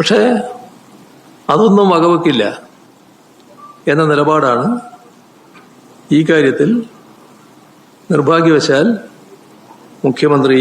പക്ഷേ അതൊന്നും വകവെക്കില്ല എന്ന നിലപാടാണ് ഈ കാര്യത്തിൽ നിർഭാഗ്യവശാൽ മുഖ്യമന്ത്രി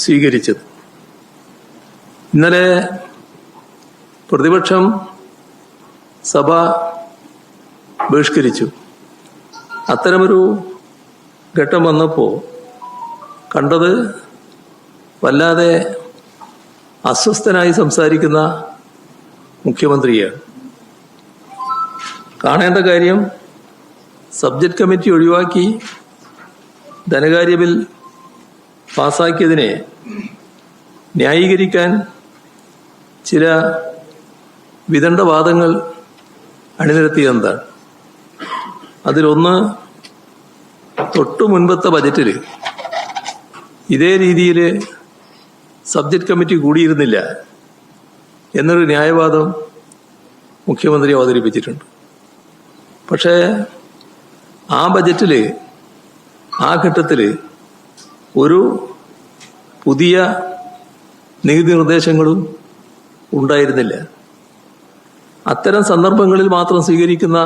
സ്വീകരിച്ചത്. ഇന്നലെ പ്രതിപക്ഷം സഭ ബഹിഷ്കരിച്ചു. അത്തരമൊരു ഘട്ടം വന്നപ്പോൾ കണ്ടത് വല്ലാതെ അസ്വസ്ഥനായി സംസാരിക്കുന്ന മുഖ്യമന്ത്രിയാണ്. കാണേണ്ട കാര്യം, സബ്ജക്ട് കമ്മിറ്റി ഒഴിവാക്കി ധനകാര്യ ബിൽ പാസാക്കിയതിനെ ന്യായീകരിക്കാൻ ചില വിദണ്ഡവാദങ്ങൾ അണിനിരത്തിയതെന്താണ്? അതിലൊന്ന്, തൊട്ടു മുൻപത്തെ ബജറ്റിൽ ഇതേ രീതിയിൽ സബ്ജക്ട് കമ്മിറ്റി കൂടിയിരുന്നില്ല എന്നൊരു ന്യായവാദം മുഖ്യമന്ത്രി അവതരിപ്പിച്ചിട്ടുണ്ട്. പക്ഷേ ആ ബജറ്റിൽ ആ ഘട്ടത്തിൽ ഒരു പുതിയ നികുതി നിർദ്ദേശങ്ങളും ഉണ്ടായിരുന്നില്ല. അത്തരം സന്ദർഭങ്ങളിൽ മാത്രം സ്വീകരിക്കുന്ന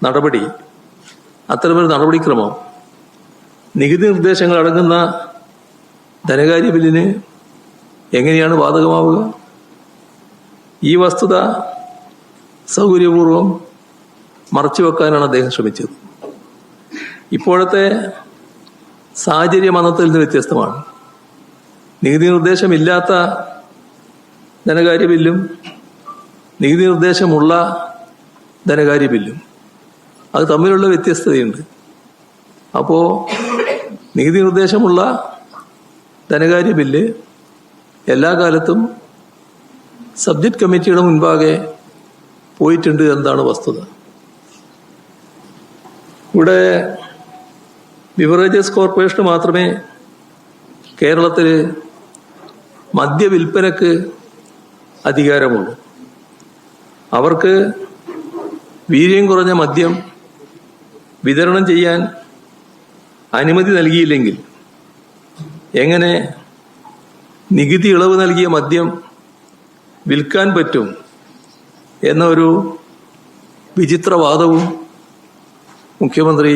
നടപടി, അത്തരമൊരു നടപടിക്രമം നികുതി നിർദ്ദേശങ്ങൾ അടങ്ങുന്ന ധനകാര്യ ബില്ലിന് എങ്ങനെയാണ് ബാധകമാവുക? ഈ വസ്തുത സൗകര്യപൂർവ്വം മറച്ചുവെക്കാനാണ് അദ്ദേഹം ശ്രമിച്ചത്. ഇപ്പോഴത്തെ സാഹചര്യം അന്നത്തിൽ നിന്ന് വ്യത്യസ്തമാണ്. നികുതി നിർദ്ദേശമില്ലാത്ത ധനകാര്യ ബില്ലും നികുതി നിർദ്ദേശമുള്ള ധനകാര്യ ബില്ലും അത് തമ്മിലുള്ള വ്യത്യസ്തതയുണ്ട്. അപ്പോൾ നികുതി നിർദ്ദേശമുള്ള ധനകാര്യ ബില്ല് എല്ലാ കാലത്തും സബ്ജക്ട് കമ്മിറ്റിയുടെ മുൻപാകെ പോയിട്ടുണ്ട് എന്നതാണ് വസ്തുത. ഇവിടെ ബിവറേജസ് കോർപ്പറേഷന് മാത്രമേ കേരളത്തിൽ മദ്യവിൽപ്പനക്ക് അധികാരമുള്ളൂ. അവർക്ക് വീര്യം കുറഞ്ഞ മദ്യം വിതരണം ചെയ്യാൻ അനുമതി നൽകിയില്ലെങ്കിൽ എങ്ങനെ നികുതി ഇളവ് നൽകിയ മദ്യം വിൽക്കാൻ പറ്റും എന്ന ഒരു വിചിത്രവാദവും മുഖ്യമന്ത്രി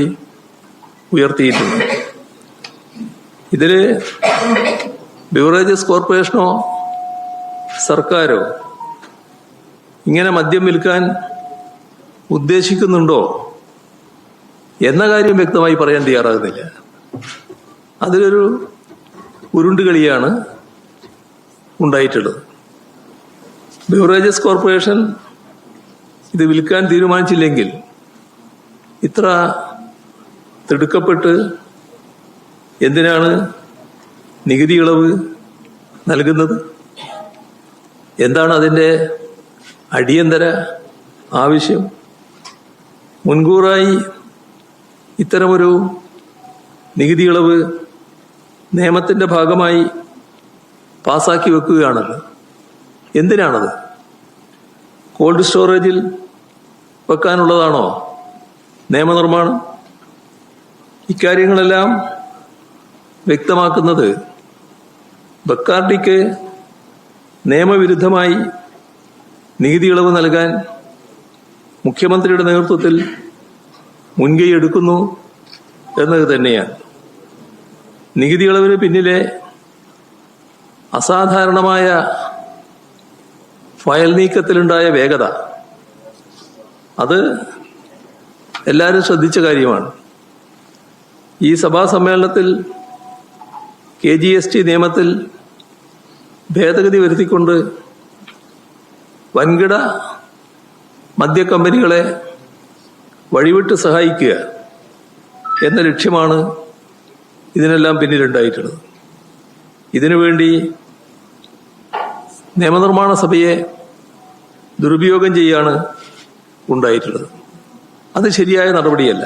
ഉയർത്തിയിട്ടുണ്ട്. ഇതിൽ ബിവറേജസ് കോർപ്പറേഷനോ സർക്കാരോ ഇങ്ങനെ മദ്യം വിൽക്കാൻ ഉദ്ദേശിക്കുന്നുണ്ടോ എന്ന കാര്യം വ്യക്തമായി പറയാൻ തയ്യാറാകുന്നില്ല. അതിലൊരു ഉരുണ്ടുകളിയാണ് ഉണ്ടായിട്ടുള്ളത്. ബിവറേജസ് കോർപ്പറേഷൻ ഇത് വിൽക്കാൻ തീരുമാനിച്ചില്ലെങ്കിൽ ഇത്ര തിടുക്കപ്പെട്ട് എന്തിനാണ് നികുതി ഇളവ് നൽകുന്നത്? എന്താണ് അതിൻ്റെ അടിയന്തര ആവശ്യം? മുൻകൂറായി ഇത്തരമൊരു നികുതി ഇളവ് നിയമത്തിൻ്റെ ഭാഗമായി പാസാക്കി വെക്കുകയാണല്ലോ. എന്തിനാണത്? കോൾഡ് സ്റ്റോറേജിൽ വെക്കാനുള്ളതാണോ നിയമനിർമ്മാണം? ഇക്കാര്യങ്ങളെല്ലാം വ്യക്തമാക്കുന്നത് ബക്കാർഡിക്ക് നിയമവിരുദ്ധമായി നികുതി ഇളവ് നൽകാൻ മുഖ്യമന്ത്രിയുടെ നേതൃത്വത്തിൽ മുൻകൈ എടുക്കുന്നു എന്നത് തന്നെയാണ്. നികുതി ഇളവിന് പിന്നിലെ അസാധാരണമായ ഫയൽ നീക്കത്തിലുണ്ടായ വേഗത അത് എല്ലാവരും ശ്രദ്ധിച്ച കാര്യമാണ്. ഈ സഭാ സമ്മേളനത്തിൽ KGST നിയമത്തിൽ ഭേദഗതി വരുത്തിക്കൊണ്ട് വൻകിട മദ്യക്കമ്പനികളെ വഴിവിട്ട് സഹായിക്കുക എന്ന ലക്ഷ്യമാണ് ഇതിനെല്ലാം പിന്നിലുണ്ടായിട്ടുള്ളത്. ഇതിനുവേണ്ടി നിയമനിർമ്മാണ സഭയെ ദുരുപയോഗം ചെയ്യാണ് ഉണ്ടായിട്ടുള്ളത്. അത് ശരിയായ നടപടിയല്ല.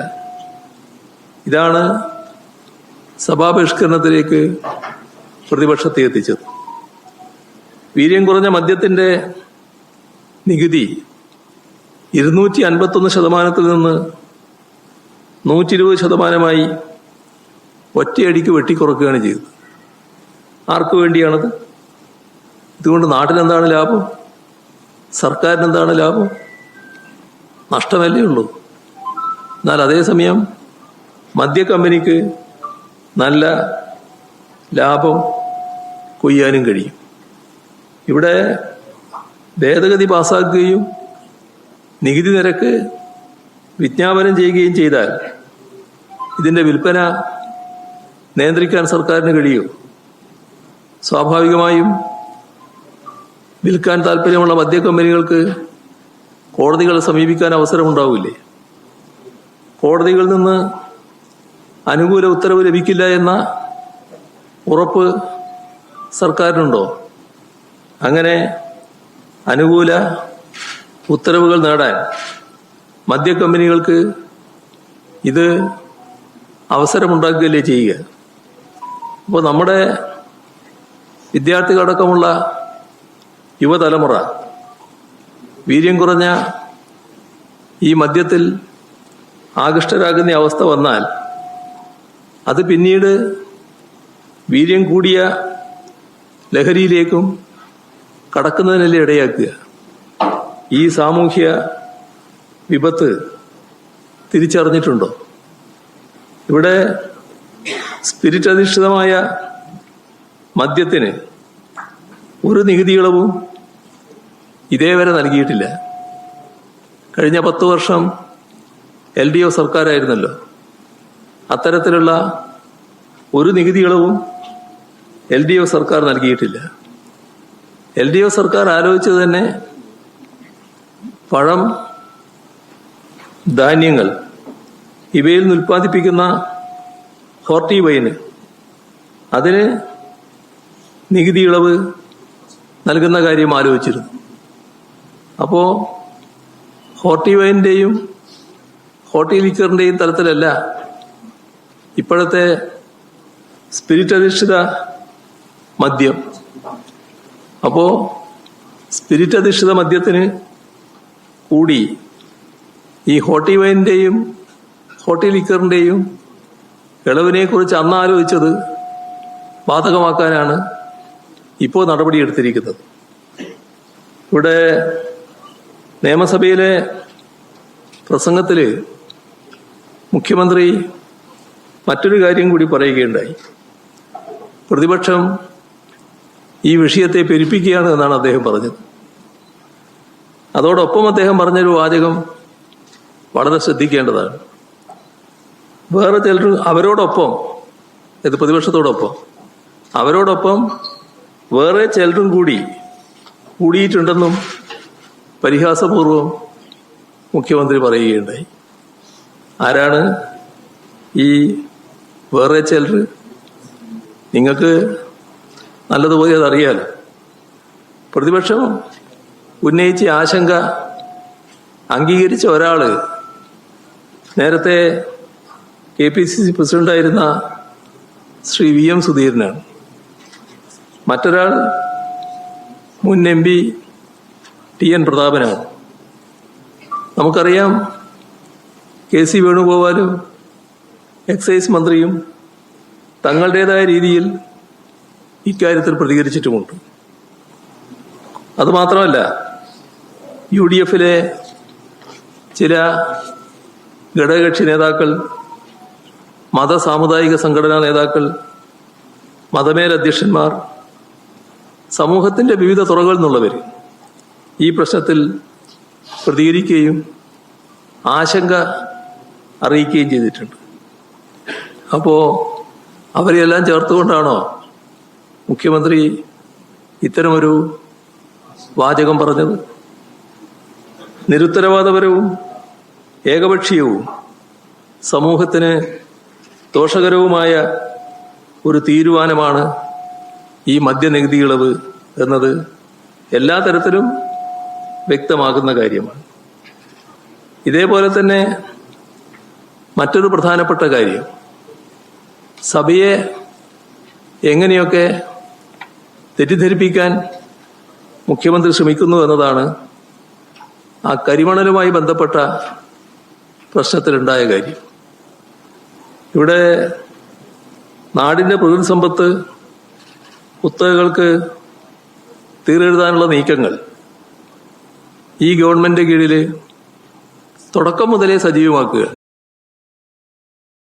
ഇതാണ് സഭാബഹിഷ്കരണത്തിലേക്ക് പ്രതിപക്ഷത്തെ എത്തിച്ചത്. വീര്യം കുറഞ്ഞ മദ്യത്തിന്റെ നികുതി 251% നിന്ന് 120% ഒറ്റയടിക്ക് വെട്ടിക്കുറക്കുകയാണ് ചെയ്തത്. ആർക്കു വേണ്ടിയാണത്? ഇതുകൊണ്ട് നാട്ടിനെന്താണ് ലാഭം? സർക്കാരിനെന്താണ് ലാഭം? നഷ്ടമല്ലേ ഉള്ളൂ. എന്നാൽ അതേസമയം മദ്യക്കമ്പനിക്ക് നല്ല ലാഭം കൊയ്യാനും കഴിയും. ഇവിടെ ഭേദഗതി പാസാക്കുകയും നികുതി നിരക്ക് വിജ്ഞാപനം ചെയ്യുകയും ചെയ്താൽ ഇതിൻ്റെ വിൽപ്പന നിയന്ത്രിക്കാൻ സർക്കാരിന് കഴിയും. സ്വാഭാവികമായും വിൽക്കാൻ താല്പര്യമുള്ള മദ്യക്കമ്പനികൾക്ക് കോടതികളെ സമീപിക്കാൻ അവസരമുണ്ടാവില്ലേ? കോടതികളിൽ നിന്ന് അനുകൂല ഉത്തരവ് ലഭിക്കില്ല എന്ന ഉറപ്പ് സർക്കാരിനുണ്ടോ? അങ്ങനെ അനുകൂല ഉത്തരവുകൾ നേടാൻ മദ്യക്കമ്പനികൾക്ക് ഇത് അവസരമുണ്ടാക്കുകയല്ലേ ചെയ്യുക. അപ്പോൾ നമ്മുടെ വിദ്യാർത്ഥികളടക്കമുള്ള യുവതലമുറ വീര്യം കുറഞ്ഞ ഈ മദ്യത്തിൽ ആകൃഷ്ടരാകുന്ന അവസ്ഥ വന്നാൽ അത് പിന്നീട് വീര്യം കൂടിയ ലഹരിയിലേക്കും കടക്കുന്നതിനല്ലേ ഇടയാക്കുക. ഈ സാമൂഹ്യ വിപത്ത് തിരിച്ചറിഞ്ഞിട്ടുണ്ടോ? ഇവിടെ സ്പിരിറ്റ് അധിഷ്ഠിതമായ മദ്യത്തിന് ഒരു നികുതി ഇളവും ഇതേവരെ നൽകിയിട്ടില്ല. കഴിഞ്ഞ 10 വർഷം LDF സർക്കാരായിരുന്നല്ലോ. അത്തരത്തിലുള്ള ഒരു നികുതി ഇളവും LDF സർക്കാർ നൽകിയിട്ടില്ല. LDF സർക്കാർ ആലോചിച്ചത് തന്നെ പഴം, ധാന്യങ്ങൾ ഇവയിൽ നിന്ന് ഉൽപ്പാദിപ്പിക്കുന്ന ഹോർട്ടി വൈന് അതിന് നികുതി ഇളവ് നൽകുന്ന കാര്യം ആലോചിച്ചിരുന്നു. അപ്പോൾ ഹോർട്ടി വൈനിൻ്റെയും ഹോർട്ടി ലിക്കറിൻ്റെയും തലത്തിലല്ല ഇപ്പോഴത്തെ സ്പിരിറ്റ് അധിഷ്ഠിത മദ്യം. അപ്പോൾ സ്പിരിറ്റ് അധിഷ്ഠിത മദ്യത്തിന് കൂടി ഈ ഹോർട്ടി വൈനിൻ്റെയും ഹോർട്ടി ലിക്കറിൻ്റെയും ഇളവിനെക്കുറിച്ച് അന്ന് ആലോചിച്ചത് ബാധകമാക്കാനാണ് ഇപ്പോൾ നടപടിയെടുത്തിരിക്കുന്നത്. ഇവിടെ നിയമസഭയിലെ പ്രസംഗത്തിൽ മുഖ്യമന്ത്രി മറ്റൊരു കാര്യം കൂടി പറയുകയുണ്ടായി. പ്രതിപക്ഷം ഈ വിഷയത്തെ പെരുപ്പിക്കുകയാണ് എന്നാണ് അദ്ദേഹം പറഞ്ഞത്. അതോടൊപ്പം അദ്ദേഹം പറഞ്ഞൊരു വാചകം വളരെ ശ്രദ്ധിക്കേണ്ടതാണ്. വേറെ ചിലർ അവരോടൊപ്പം, ഇത് പ്രതിപക്ഷത്തോടൊപ്പം, അവരോടൊപ്പം വേറെ ചിലരും കൂടിയിട്ടുണ്ടെന്നും പരിഹാസപൂർവം മുഖ്യമന്ത്രി പറയുകയുണ്ടായി. ആരാണ് ഈ വേറെ ചിലർ? നിങ്ങൾക്ക് നല്ലതുപോലെ അതറിയാലോ. പ്രതിപക്ഷം ഉന്നയിച്ച ആശങ്ക അംഗീകരിച്ച ഒരാള് നേരത്തെ KPCC പ്രസിഡന്റായിരുന്ന ശ്രീ VM സുധീരനാണ്. മറ്റൊരാൾ മുൻ MP TN പ്രതാപനാണ്. നമുക്കറിയാം KC വേണുഗോപാലും എക്സൈസ് മന്ത്രിയും തങ്ങളുടേതായ രീതിയിൽ ഇക്കാര്യത്തിൽ പ്രതികരിച്ചിട്ടുമുണ്ട്. അതുമാത്രമല്ല, UDF-ലെ ചില ഘടകകക്ഷി നേതാക്കൾ, സാമുദായിക സംഘടനാ നേതാക്കൾ, മതമേലധ്യക്ഷന്മാർ, സമൂഹത്തിന്റെ വിവിധ തുറകളിൽ നിന്നുള്ളവർ ഈ പ്രശ്നത്തിൽ പ്രതികരിക്കുകയും ആശങ്ക അറിയിക്കുകയും ചെയ്തിട്ടുണ്ട്. അപ്പോൾ അവരെല്ലാം ചേർത്തുകൊണ്ടാണോ മുഖ്യമന്ത്രി ഇത്തരമൊരു വാചകം പറഞ്ഞത്? നിരുത്തരവാദപരവും ഏകപക്ഷീയവും സമൂഹത്തിന് ദോഷകരവുമായ ഒരു തീരുമാനമാണ് ഈ മദ്യനികുതി ഇളവ് എന്നത് എല്ലാ തരത്തിലും വ്യക്തമാകുന്ന കാര്യമാണ്. ഇതേപോലെ തന്നെ മറ്റൊരു പ്രധാനപ്പെട്ട കാര്യം, സഭയെ എങ്ങനെയൊക്കെ തെറ്റിദ്ധരിപ്പിക്കാൻ മുഖ്യമന്ത്രി ശ്രമിക്കുന്നു എന്നതാണ് ആ കരിമണലുമായി ബന്ധപ്പെട്ട പ്രശ്നത്തിലുണ്ടായ കാര്യം. ഇവിടെ നാടിൻ്റെ പ്രകൃതി സമ്പത്ത് കുത്തകകൾക്ക് തീരെഴുതാനുള്ള നീക്കങ്ങൾ ഈ ഗവൺമെന്റ് കീഴിൽ തുടക്കം മുതലേ സജീവമാക്കുക.